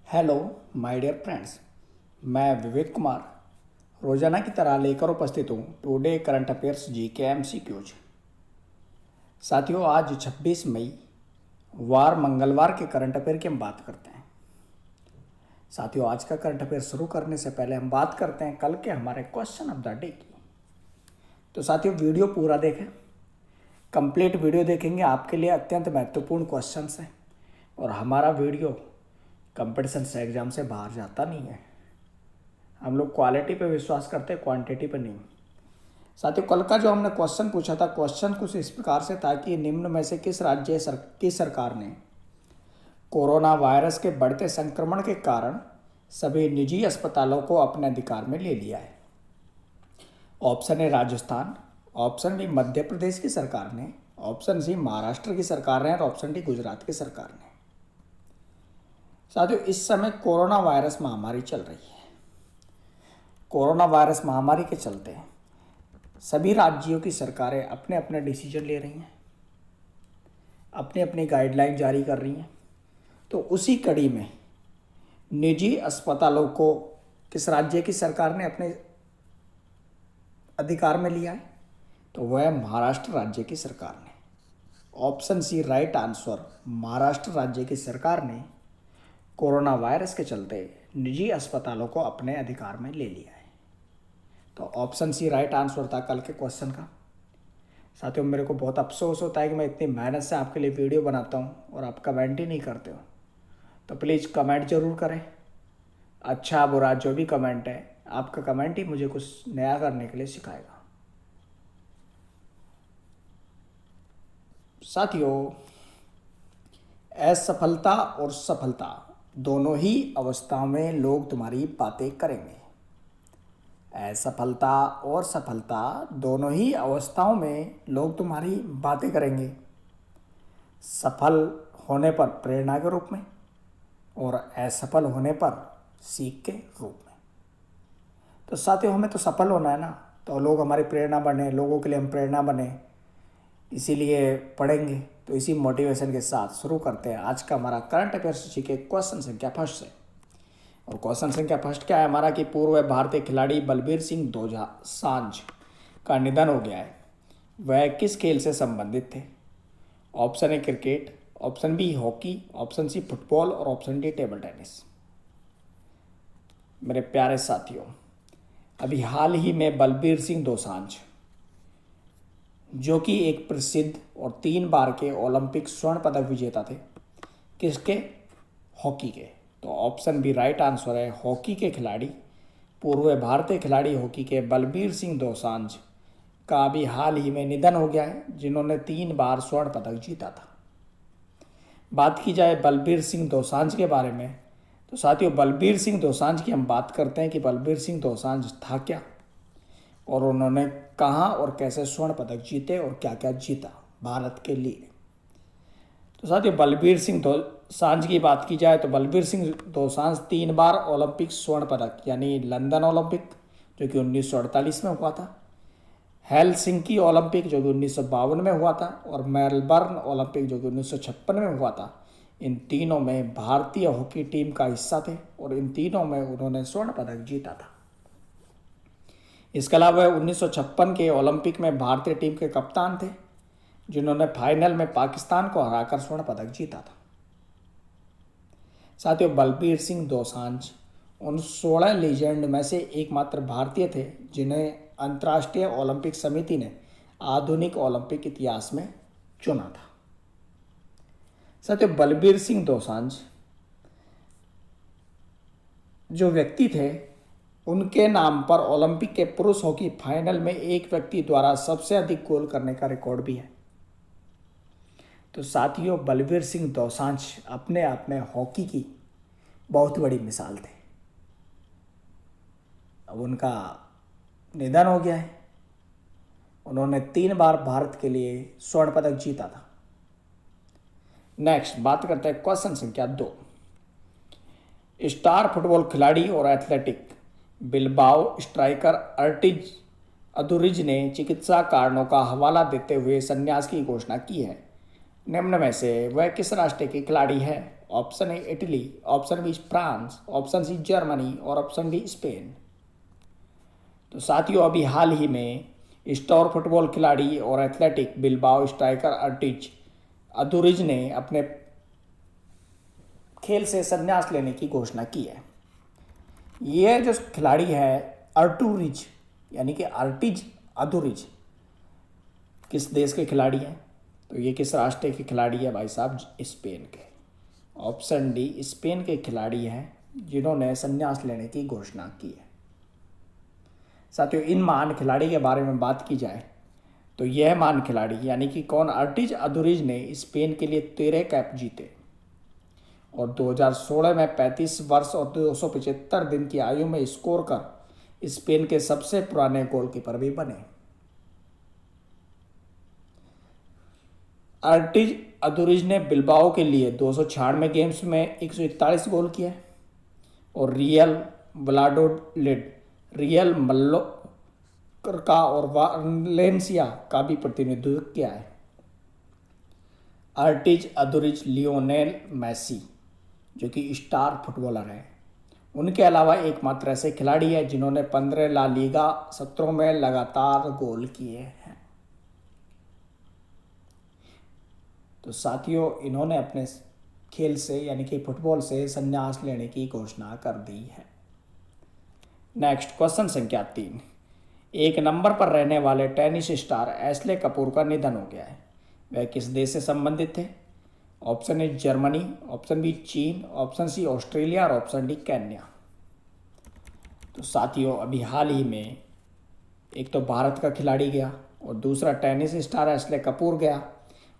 Hello my dear friends. मैं विवेक कुमार रोजाना की तरह लेकर उपस्थित हूँ टुडे करंट अफेयर्स जी के MCQs। साथियों, आज 26 मई वार मंगलवार के करंट अफेयर की हम बात करते हैं। साथियों, आज का करंट अफेयर शुरू करने से पहले हम बात करते हैं कल के हमारे क्वेश्चन ऑफ द डे की। तो साथियों, वीडियो पूरा देखें। कंप्लीट वीडियो देखेंगे, आपके लिए अत्यंत महत्वपूर्ण क्वेश्चंस हैं और हमारा वीडियो कंपटीशन से एग्ज़ाम से बाहर जाता नहीं है। हम लोग क्वालिटी पे विश्वास करते हैं, क्वांटिटी पे नहीं। साथियों, कल का जो हमने क्वेश्चन पूछा था, क्वेश्चन कुछ इस प्रकार से था कि निम्न में से किस राज्य की सरकार ने कोरोना वायरस के बढ़ते संक्रमण के कारण सभी निजी अस्पतालों को अपने अधिकार में ले लिया है। Option A Rajasthan, option B Madhya Pradesh की सरकार ने, ऑप्शन सी महाराष्ट्र की सरकार ने और ऑप्शन डी गुजरात की सरकार ने। साथियों, इस समय कोरोना वायरस महामारी चल रही है। कोरोना वायरस महामारी के चलते सभी राज्यों की सरकारें अपने अपने डिसीजन ले रही हैं, अपनी अपनी गाइडलाइन जारी कर रही हैं। तो उसी कड़ी में निजी अस्पतालों को किस राज्य की सरकार ने अपने अधिकार में लिया है? तो वह है महाराष्ट्र राज्य की सरकार ने। Option C right answer. Maharashtra राज्य की सरकार ने कोरोना वायरस के चलते निजी अस्पतालों को अपने अधिकार में ले लिया है। तो ऑप्शन सी राइट आंसर था कल के क्वेश्चन का। साथियों, मेरे को बहुत अफसोस होता है कि मैं इतनी मेहनत से आपके लिए वीडियो बनाता हूँ और आप कमेंट ही नहीं करते हो। तो प्लीज़ कमेंट ज़रूर करें। अच्छा बुरा जो भी कमेंट है, आपका कमेंट ही मुझे कुछ नया करने के लिए सिखाएगा। साथियों, असफलता और सफलता दोनों ही अवस्थाओं में लोग तुम्हारी बातें करेंगे। असफलता और सफलता दोनों ही अवस्थाओं में लोग तुम्हारी बातें करेंगे। सफल होने पर प्रेरणा के रूप में और असफल होने पर सीख के रूप में। तो साथियों, हमें तो सफल होना है ना, तो लोग हमारी प्रेरणा बने, लोगों के लिए हम प्रेरणा बने, इसीलिए पढ़ेंगे। तो इसी मोटिवेशन के साथ शुरू करते हैं आज का हमारा करंट अफेयर्स जी के क्वेश्चन संख्या फर्स्ट से। और क्वेश्चन संख्या फर्स्ट क्या है हमारा कि पूर्व भारतीय खिलाड़ी बलबीर सिंह दोसांझ का निधन हो गया है। वह किस खेल से संबंधित थे? Option A cricket, option B hockey, option C football और ऑप्शन डी टेबल टेनिस। मेरे प्यारे साथियों, अभी हाल ही में बलबीर सिंह दोसांझ, जो कि एक प्रसिद्ध और 3 बार के ओलंपिक स्वर्ण पदक विजेता थे, किसके? हॉकी के। तो ऑप्शन बी राइट आंसर है। हॉकी के खिलाड़ी, पूर्व भारतीय खिलाड़ी हॉकी के बलबीर सिंह दोसांझ का अभी हाल ही में निधन हो गया है, जिन्होंने 3 बार स्वर्ण पदक जीता था। बात की जाए बलबीर सिंह दोसांझ के बारे में, तो साथियों, बलबीर सिंह दोसांझ की हम बात करते हैं कि बलबीर सिंह दोसांझ था क्या और उन्होंने कहाँ और कैसे स्वर्ण पदक जीते और क्या क्या जीता भारत के लिए। तो साथियों, बलबीर सिंह दोसांझ की बात की जाए तो बलबीर सिंह दोसांझ 3 बार ओलंपिक स्वर्ण पदक, यानी लंदन ओलंपिक जो कि 1948 में हुआ था, हेलसिंकी ओलंपिक जो कि 1952 में हुआ था और मेलबर्न ओलंपिक जो कि 1956 में हुआ था, इन तीनों में भारतीय हॉकी टीम का हिस्सा थे और इन तीनों में उन्होंने स्वर्ण पदक जीता था। इसके अलावा 1956 के ओलंपिक में भारतीय टीम के कप्तान थे, जिन्होंने फाइनल में पाकिस्तान को हराकर स्वर्ण पदक जीता था। साथियों, बलबीर सिंह दोसांझ उन 16 लीजेंड में से एकमात्र भारतीय थे जिन्हें अंतर्राष्ट्रीय ओलंपिक समिति ने आधुनिक ओलंपिक इतिहास में चुना था। साथियों, बलबीर सिंह दोसांझ जो व्यक्ति थे, उनके नाम पर ओलंपिक के पुरुष हॉकी फाइनल में एक व्यक्ति द्वारा सबसे अधिक गोल करने का रिकॉर्ड भी है। तो साथियों, बलबीर सिंह दोसांझ अपने आप में हॉकी की बहुत बड़ी मिसाल थे। अब उनका निधन हो गया है। उन्होंने 3 बार भारत के लिए स्वर्ण पदक जीता था। नेक्स्ट बात करते हैं क्वेश्चन संख्या 2। स्टार फुटबॉल खिलाड़ी और एथलेटिक बिलबाओ स्ट्राइकर अर्टिज अदुरिज ने चिकित्सा कारणों का हवाला देते हुए संन्यास की घोषणा की है। निम्न में से वह किस राष्ट्र के खिलाड़ी है? Option A Italy, option B France, option C Germany और ऑप्शन डी स्पेन। तो साथियों, अभी हाल ही में स्टार फुटबॉल खिलाड़ी और एथलेटिक बिलबाओ स्ट्राइकर अर्टिज अदुरिज ने अपने खेल से संन्यास लेने की घोषणा की है। यह जो खिलाड़ी है अर्टूरिज यानी कि अर्टिज अदुरिज किस देश के खिलाड़ी हैं? तो ये किस राष्ट्र के खिलाड़ी है भाई साहब? स्पेन के। ऑप्शन डी स्पेन के खिलाड़ी हैं जिन्होंने संन्यास लेने की घोषणा की है। साथियों, इन महान खिलाड़ी के बारे में बात की जाए तो यह महान खिलाड़ी यानी कि कौन? अर्टिज अदुरिज ने स्पेन के लिए 13 कैप जीते और 2016 में 35 वर्ष और 275 दिन की आयु में स्कोर कर स्पेन के सबसे पुराने गोलकीपर भी बने। अर्टिज अदुरिज ने बिलबाओ के लिए 296 गेम्स में 141 गोल किए और रियल वलाडोलिड, रियल मल्लोर्का और वालेंसिया का भी प्रतिनिधित्व किया है। अर्टिज अदुरिज लियोनेल मेसी जो कि स्टार फुटबॉलर हैं, उनके अलावा एकमात्र ऐसे खिलाड़ी है जिन्होंने 15 ला लीगा सत्रों में लगातार गोल किए हैं। तो साथियों, इन्होंने अपने खेल से यानी कि फुटबॉल से संन्यास लेने की घोषणा कर दी है। नेक्स्ट क्वेश्चन संख्या 3। एक नंबर पर रहने वाले टेनिस स्टार एशले कपूर का निधन हो गया है। वह किस देश से संबंधित थे? Option A Germany, option B चीन, ऑप्शन सी ऑस्ट्रेलिया और ऑप्शन डी केन्या। तो साथियों, अभी हाल ही में एक तो भारत का खिलाड़ी गया और दूसरा टेनिस स्टार एशले कपूर गया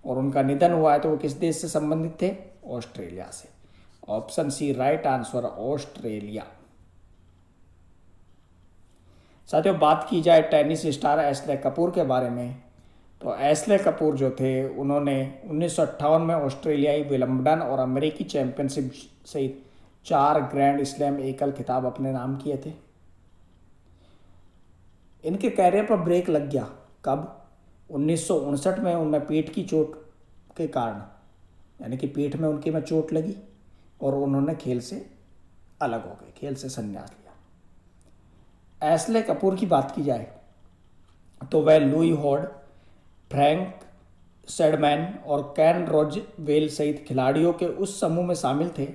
और उनका निधन हुआ है। तो वो किस देश से संबंधित थे? ऑस्ट्रेलिया से। Option C right answer, Australia. साथियों, बात की जाए टेनिस स्टार एशले कपूर के बारे में तो एशले कपूर जो थे उन्होंने 1958 में ऑस्ट्रेलियाई विंबलडन और अमेरिकी चैंपियनशिप सहित 4 ग्रैंड स्लैम एकल खिताब अपने नाम किए थे। इनके कैरियर पर ब्रेक लग गया कब? 1959 में उनमें पीठ की चोट के कारण यानी कि पीठ में उनकी में चोट लगी और उन्होंने खेल से अलग हो गए, खेल से संन्यास लिया। एशले कपूर की बात की जाए तो वह लुई हॉड, फ्रैंक सेडमैन और कैन रोजवेल सहित खिलाड़ियों के उस समूह में शामिल थे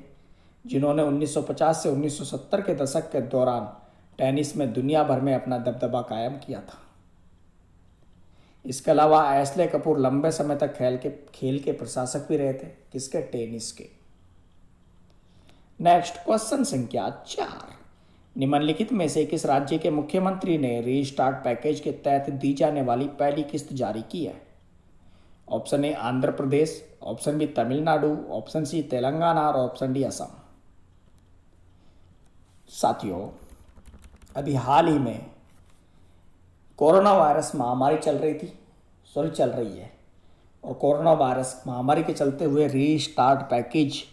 जिन्होंने 1950 से 1970 के दशक के दौरान टेनिस में दुनिया भर में अपना दबदबा कायम किया था। इसके अलावा एशले कपूर लंबे समय तक खेल के प्रशासक भी रहे थे। किसके? टेनिस के। नेक्स्ट क्वेश्चन संख्या 4। निम्नलिखित में से किस राज्य के मुख्यमंत्री ने रीस्टार्ट पैकेज के तहत दी जाने वाली पहली किस्त जारी की है? Option A Andhra Pradesh, option B Tamil Nadu, option C Telangana और ऑप्शन डी असम। साथियों, अभी हाल ही में कोरोना वायरस महामारी चल रही है और कोरोना वायरस महामारी के चलते हुए रीस्टार्ट पैकेज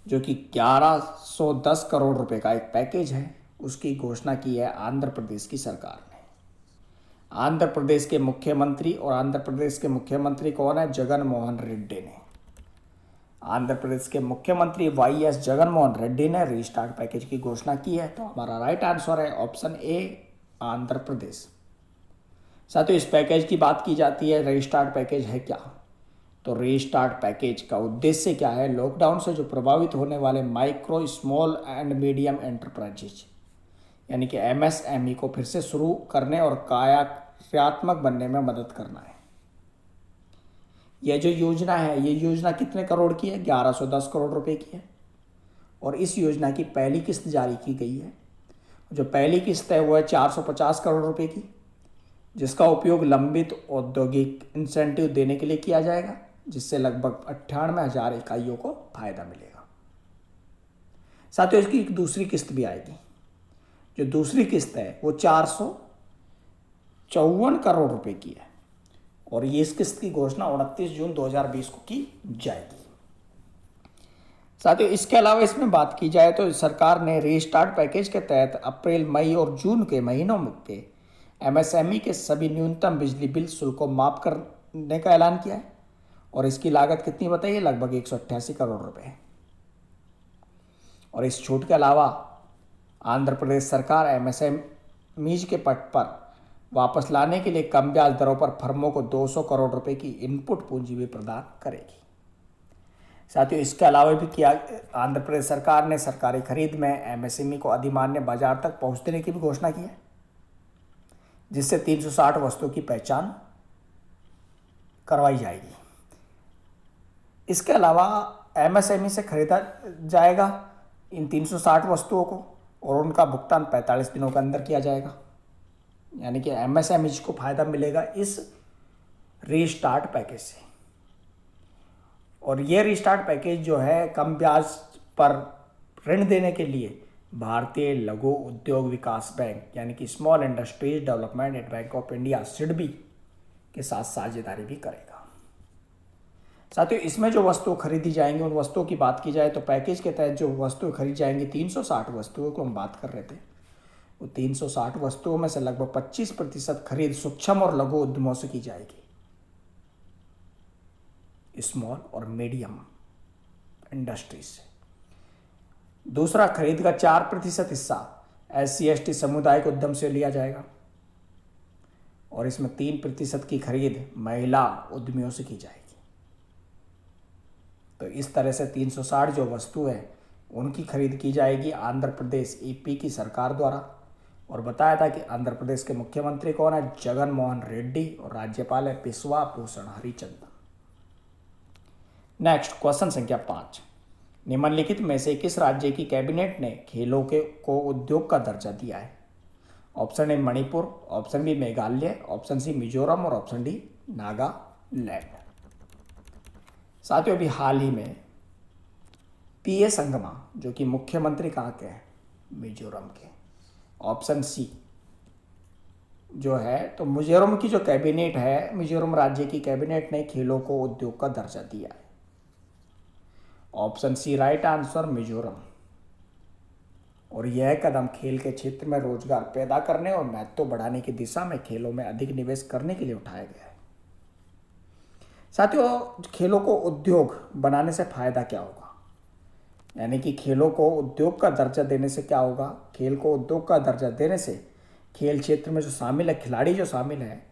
जो कि 1110 करोड़ रुपए का एक पैकेज है, उसकी घोषणा की है आंध्र प्रदेश की सरकार ने। आंध्र प्रदेश के मुख्यमंत्री कौन है? जगन मोहन रेड्डी ने। आंध्र प्रदेश के मुख्यमंत्री YS जगन मोहन रेड्डी ने रीस्टार्ट पैकेज की घोषणा की है। तो हमारा राइट आंसर है ऑप्शन ए, आंध्र प्रदेश। साथियों, इस पैकेज की बात की जाती है, रीस्टार्ट पैकेज है क्या? तो रीस्टार्ट पैकेज का उद्देश्य क्या है? लॉकडाउन से जो प्रभावित होने वाले micro, small and medium enterprises यानी कि MSME को फिर से शुरू करने और कार्यात्मक बनने में मदद करना है। यह जो योजना है, ये योजना कितने करोड़ की है? 1110 करोड़ रुपए की है और इस योजना की पहली किस्त जारी की गई है। जो पहली किस्त है वो है 450 करोड़ रुपए की, जिसका उपयोग लंबित औद्योगिक इंसेंटिव देने के लिए किया जाएगा, जिससे लगभग 98,000 इकाइयों को फायदा मिलेगा। साथियों, इसकी एक दूसरी किस्त भी आएगी। जो दूसरी किस्त है वो 454 करोड़ रुपए की है और ये इस किस्त की घोषणा 29 जून 2020 को की जाएगी। साथियों, इसके अलावा इसमें बात की जाए तो सरकार ने रीस्टार्ट पैकेज के तहत अप्रैल, मई और जून के महीनों के MSME के सभी न्यूनतम बिजली बिल शुल्क को माफ करने का ऐलान किया है और इसकी लागत कितनी बताइए? लगभग 188 करोड़ रुपए। और इस छूट के अलावा आंध्र प्रदेश सरकार एमएसएमईज के पट पर वापस लाने के लिए कम ब्याज दरों पर फर्मों को 200 करोड़ रुपए की इनपुट पूंजी भी प्रदान करेगी। साथियों, इसके अलावा भी किया आंध्र प्रदेश सरकार ने सरकारी खरीद में एमएसएमई को अधिमान्य बाजार तक पहुंच देने की भी घोषणा की है, जिससे 360 वस्तुओं की पहचान करवाई जाएगी। इसके अलावा एमएसएमई से खरीदा जाएगा इन 360 वस्तुओं को और उनका भुगतान 45 दिनों के अंदर किया जाएगा। यानी कि एमएसएमई को फायदा मिलेगा इस रीस्टार्ट पैकेज से। और ये रीस्टार्ट पैकेज जो है कम ब्याज पर ऋण देने के लिए भारतीय लघु उद्योग विकास बैंक यानी कि small industries development and bank of India SIDBI के साथ साझेदारी भी करेगा। साथियों, इसमें जो वस्तु खरीदी जाएंगी उन वस्तुओं की बात की जाए तो पैकेज के तहत जो वस्तुएं खरीदी जाएंगी 360 वस्तुओं को हम बात कर रहे थे, वो 360 वस्तुओं में से लगभग 25% खरीद सूक्ष्म और लघु उद्यमों से की जाएगी, स्मॉल और मीडियम इंडस्ट्रीज से। दूसरा, खरीद का 4% हिस्सा SC/ST सामुदायिक उद्यम से लिया जाएगा और इसमें 3% की खरीद महिला उद्यमियों से की जाएगी। तो इस तरह से 360 जो वस्तु है उनकी खरीद की जाएगी आंध्र प्रदेश EP की सरकार द्वारा। और बताया था कि आंध्र प्रदेश के मुख्यमंत्री कौन है, जगन मोहन रेड्डी, और राज्यपाल है बिस्वा भूषण हरिचंदन। नेक्स्ट क्वेश्चन संख्या 5, निम्नलिखित में से किस राज्य की कैबिनेट ने खेलों को उद्योग का दर्जा दिया है? Option A Manipur, option B Meghalaya, option C Mizoram और ऑप्शन डी नागालैंड। साथियों, अभी हाल ही में PA संगमा जो कि मुख्यमंत्री कहाँ के हैं, मिजोरम के, ऑप्शन सी जो है तो मिजोरम की जो कैबिनेट है, मिजोरम राज्य की कैबिनेट ने खेलों को उद्योग का दर्जा दिया है। Option C right answer, Mizoram. और यह कदम खेल के क्षेत्र में रोजगार पैदा करने और महत्व बढ़ाने की दिशा में खेलों में अधिक निवेश करने के लिए उठाया गया है। साथियों, खेलों को उद्योग बनाने से फायदा क्या होगा, यानी कि खेलों को उद्योग का दर्जा देने से क्या होगा? खेल को उद्योग का दर्जा देने से खेल क्षेत्र में जो शामिल है, खिलाड़ी जो शामिल है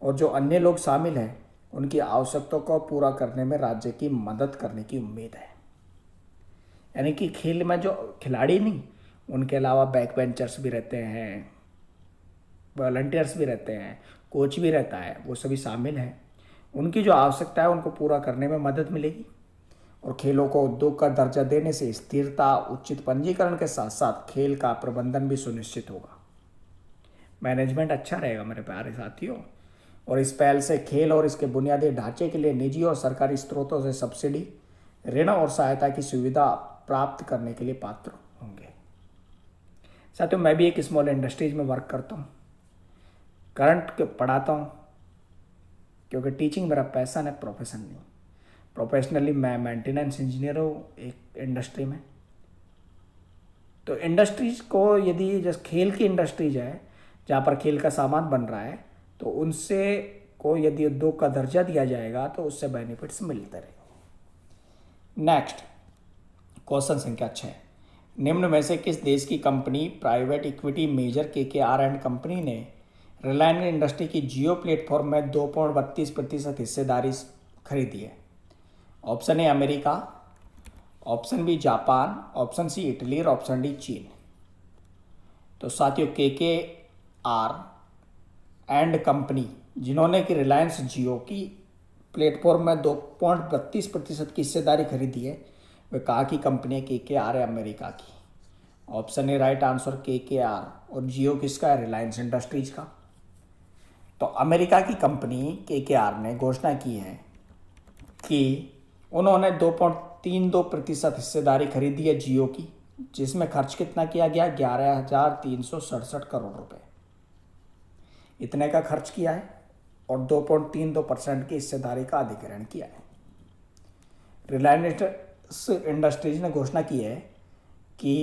और जो अन्य लोग शामिल हैं, उनकी आवश्यकताओं को पूरा करने में राज्य की मदद करने की उम्मीद है। यानी कि खेल में जो खिलाड़ी नहीं, उनके अलावा बैक बेंचर्स भी रहते हैं, वॉलंटियर्स भी रहते हैं, कोच भी रहता है, वो सभी शामिल हैं। उनकी जो आवश्यकता है उनको पूरा करने में मदद मिलेगी। और खेलों को उद्योग का दर्जा देने से स्थिरता, उचित पंजीकरण के साथ साथ खेल का प्रबंधन भी सुनिश्चित होगा, मैनेजमेंट अच्छा रहेगा मेरे प्यारे साथियों। और इस पहल से खेल और इसके बुनियादी ढांचे के लिए निजी और सरकारी स्रोतों से सब्सिडी, ऋण और सहायता की सुविधा प्राप्त करने के लिए पात्र होंगे। साथियों, मैं भी एक स्मॉल इंडस्ट्रीज में वर्क करता हूँ, करंट पढ़ाता हूँ, क्योंकि टीचिंग मेरा पैशन है, प्रोफेशन नहीं। प्रोफेशनली मैं मेंटेनेंस इंजीनियर हूँ एक इंडस्ट्री में। तो इंडस्ट्रीज को यदि जैसे खेल की इंडस्ट्रीज है जहाँ पर खेल का सामान बन रहा है, तो उनसे को यदि उद्योग का दर्जा दिया जाएगा तो उससे बेनिफिट्स मिलते रहेंगे। नेक्स्ट क्वेश्चन संख्या 6, निम्न में से किस देश की company private equity major KKR and company ने रिलायंस इंडस्ट्री की जियो प्लेटफॉर्म में 2.32% हिस्सेदारी खरीदी है? Option A America, option B Japan, option C Italy और ऑप्शन डी चीन। तो साथियों, KKR एंड कंपनी जिन्होंने कि रिलायंस जियो की प्लेटफॉर्म में 2.32% की हिस्सेदारी खरीदी है, वे कहाँ की कंपनी है? KKR है अमेरिका की। Option A right answer KKR। और जियो किसका है? रिलायंस इंडस्ट्रीज का। तो अमेरिका की कंपनी KKR ने घोषणा की है कि उन्होंने 2.32% हिस्सेदारी खरीदी है जियो की, जिसमें खर्च कितना किया गया? 11,367 करोड़ रुपए इतने का खर्च किया है और 2.32% की हिस्सेदारी का अधिग्रहण किया है। रिलायंस इंडस्ट्रीज ने घोषणा की है कि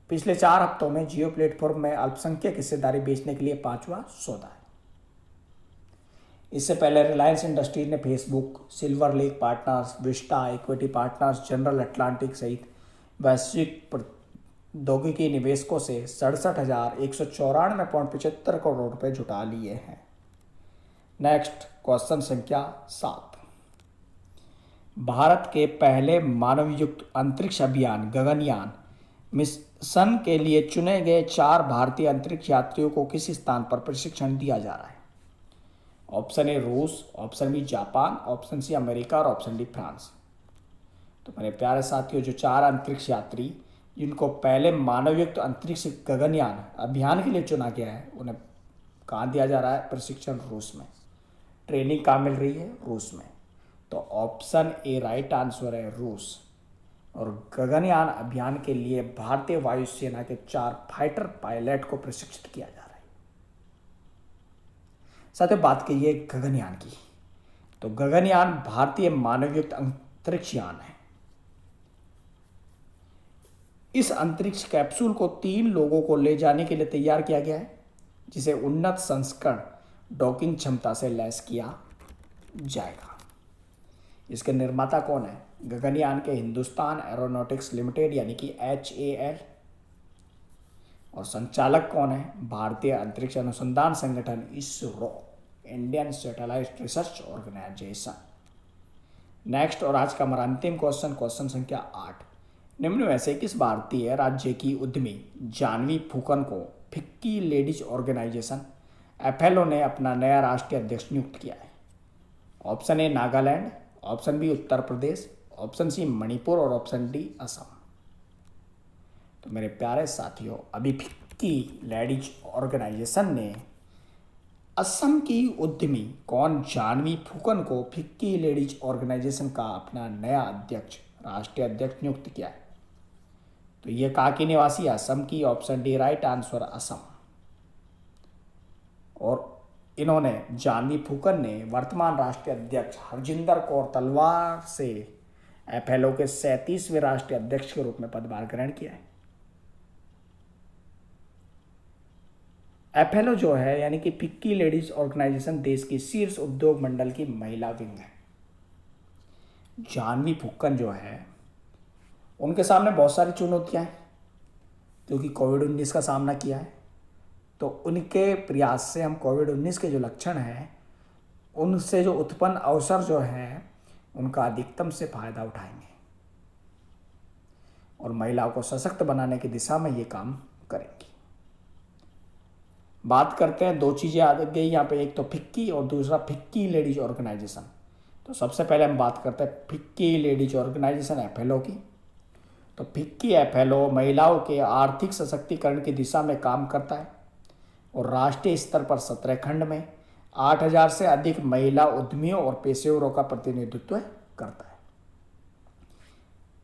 पिछले 4 हफ्तों में जियो प्लेटफॉर्म में अल्पसंख्यक हिस्सेदारी बेचने के लिए 5वां सौदा है। इससे पहले रिलायंस इंडस्ट्रीज ने Facebook, silver lake partners, Vista equity partners, general Atlantic सहित वैश्विक औद्योगिकी निवेशकों से 67,194.75 करोड़ रुपए जुटा लिए हैं। नेक्स्ट क्वेश्चन संख्या 7। भारत के पहले मानवयुक्त अंतरिक्ष अभियान गगनयान मिशन के लिए चुने गए 4 भारतीय अंतरिक्ष यात्रियों को किस स्थान पर प्रशिक्षण दिया जा रहा है? ऑप्शन ए रूस, option B Japan, option C America और ऑप्शन डी फ्रांस। तो मेरे प्यारे साथियों, जो 4 अंतरिक्ष यात्री जिनको पहले मानवयुक्त अंतरिक्ष गगनयान अभियान के लिए चुना गया है, उन्हें कहाँ दिया जा रहा है प्रशिक्षण? रूस में। ट्रेनिंग कहाँ मिल रही है? रूस में। तो ऑप्शन ए राइट आंसर है, रूस। और गगनयान अभियान के लिए भारतीय वायुसेना के 4 फाइटर पायलट को प्रशिक्षित किया जा रहा है। साथियों, बात कीजिए गगनयान की। तो गगनयान भारतीय मानवयुक्त अंतरिक्ष यान है। इस अंतरिक्ष कैप्सूल को 3 लोगों को ले जाने के लिए तैयार किया गया है, जिसे उन्नत संस्करण डॉकिंग क्षमता से लैस किया जाएगा। इसके निर्माता कौन है? गगनयान के हिंदुस्तान एरोनॉटिक्स लिमिटेड यानी कि HAL। और संचालक कौन है? भारतीय अंतरिक्ष अनुसंधान संगठन ISRO, Indian satellite research organisation. Next और आज का हमारा अंतिम क्वेश्चन, क्वेश्चन संख्या 8। निम्न में से किस भारतीय राज्य की उद्यमी जानवी फूकन को फिक्की लेडीज ऑर्गेनाइजेशन FLO ने अपना नया राष्ट्रीय अध्यक्ष नियुक्त किया है? Option A Nagaland, option B Uttar Pradesh, option C Manipur और ऑप्शन डी असम। तो मेरे प्यारे साथियों, अभी फिक्की लेडीज ऑर्गेनाइजेशन ने असम की उद्यमी कौन जानवी फूकन को फिक्की लेडीज ऑर्गेनाइजेशन का अपना नया अध्यक्ष, राष्ट्रीय अध्यक्ष नियुक्त किया है। तो ये कहाँ की निवासी? असम की। Option D right answer, Assam. और इन्होंने, जानवी फूकन ने वर्तमान राष्ट्रीय अध्यक्ष हरजिंदर कौर तलवार से FLO के 37वें राष्ट्रीय अध्यक्ष के रूप में पदभार ग्रहण किया है। FLO जो है यानी कि फिक्की लेडीज ऑर्गेनाइजेशन देश की शीर्ष उद्योग मंडल की महिला विंग है। जानवी फूकन जो है, उनके सामने बहुत सारी चुनौतियां हैं, क्योंकि कोविड-19 का सामना किया है। तो उनके प्रयास से हम कोविड-19 के जो लक्षण हैं, उनसे जो उत्पन्न अवसर जो है, उनका अधिकतम से फायदा उठाएंगे और महिलाओं को सशक्त बनाने की दिशा में ये काम करेंगी। बात करते हैं, 2 चीज़ें आ गई यहाँ पे, एक तो फिक्की और दूसरा फिक्की लेडीज ऑर्गेनाइजेशन। तो सबसे पहले हम बात करते हैं फिक्की लेडीज ऑर्गेनाइजेशन FLO की। तो फिक्की FLO महिलाओं के आर्थिक सशक्तिकरण की दिशा में काम करता है और राष्ट्रीय स्तर पर 17 खंड में 8,000 से अधिक महिला उद्यमियों और पेशेवरों का प्रतिनिधित्व करता है।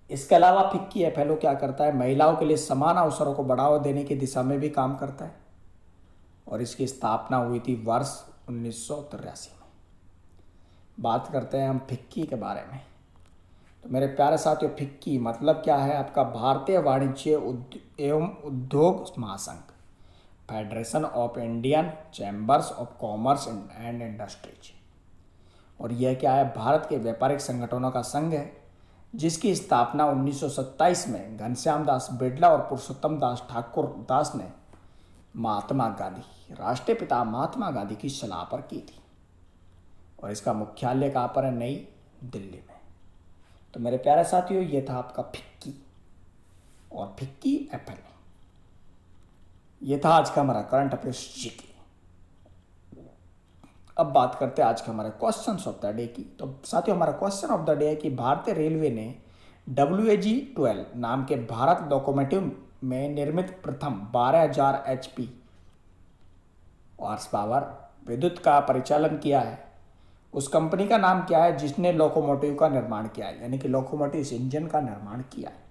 इसके अलावा फिक्की FLO क्या करता है? महिलाओं के लिए समान अवसरों को बढ़ावा देने की दिशा में भी काम करता है और इसकी स्थापना हुई थी वर्ष 1983 में। बात करते हैं हम फिक्की के बारे में। तो मेरे प्यारे साथियों, फिक्की मतलब क्या है आपका? भारतीय वाणिज्य एवं उद्योग महासंघ, federation of Indian chambers of commerce and industries. और यह क्या है? भारत के व्यापारिक संगठनों का संघ है, जिसकी स्थापना 1927 में घनश्याम दास बिड़ला और पुरुषोत्तम दास ठाकुर दास ने महात्मा गांधी, राष्ट्रीय पिता महात्मा गांधी की सलाह पर की थी। और इसका मुख्यालय कहाँ पर है? नई दिल्ली में। तो मेरे प्यारे साथियों, ये था आपका फिक्की और फिक्की FLO। ये था आज का हमारा करंट अफेयर्स जीके। अब बात करते हैं आज के हमारे क्वेश्चन ऑफ द डे की। तो साथियों, हमारा क्वेश्चन ऑफ द डे है कि भारतीय रेलवे ने WAG-12 नाम के भारत लोकोमोटिव में निर्मित प्रथम 12,000 HP हॉर्स पावर विद्युत का परिचालन किया है, उस कंपनी का नाम क्या है जिसने लोकोमोटिव का निर्माण किया है, यानी कि लोकोमोटिव इंजन का निर्माण किया है?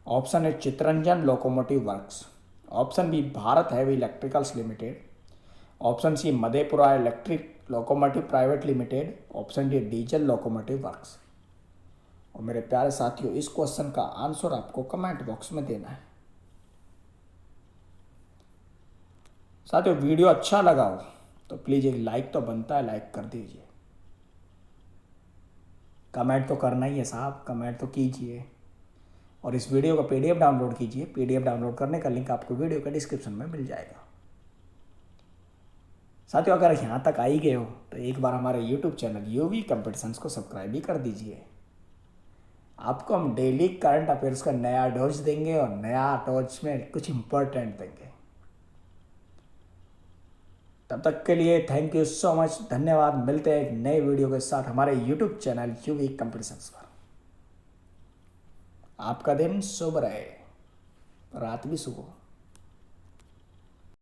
Option A Chittaranjan locomotive works, option B Bharat heavy electricals limited, option C Madhepura electric locomotive private limited, option D diesel locomotive works. और मेरे प्यारे साथियों, इस क्वेश्चन का आंसर आपको कमेंट बॉक्स में देना है। साथियों, वीडियो अच्छा लगा हो तो प्लीज़ एक लाइक तो बनता है, लाइक कर दीजिए। कमेंट तो करना ही है साहब, कमेंट तो कीजिए। और इस वीडियो का पीडीएफ डाउनलोड कीजिए। पीडीएफ डाउनलोड करने का लिंक आपको वीडियो के डिस्क्रिप्शन में मिल जाएगा। साथियों, अगर यहाँ तक आ ही गए हो तो एक बार हमारे यूट्यूब चैनल यूवी कंपटीशंस को सब्सक्राइब भी कर दीजिए। आपको हम डेली करंट अफेयर्स का नया डोज देंगे और नया डोज में कुछ इंपॉर्टेंट देंगे। तब तक के लिए थैंक यू सो मच, धन्यवाद। मिलते हैं एक नए वीडियो के साथ हमारे यूट्यूब चैनल यूवी कंपटीशंस पर। आपका दिन शुभ रहे, रात भी शुभ हो।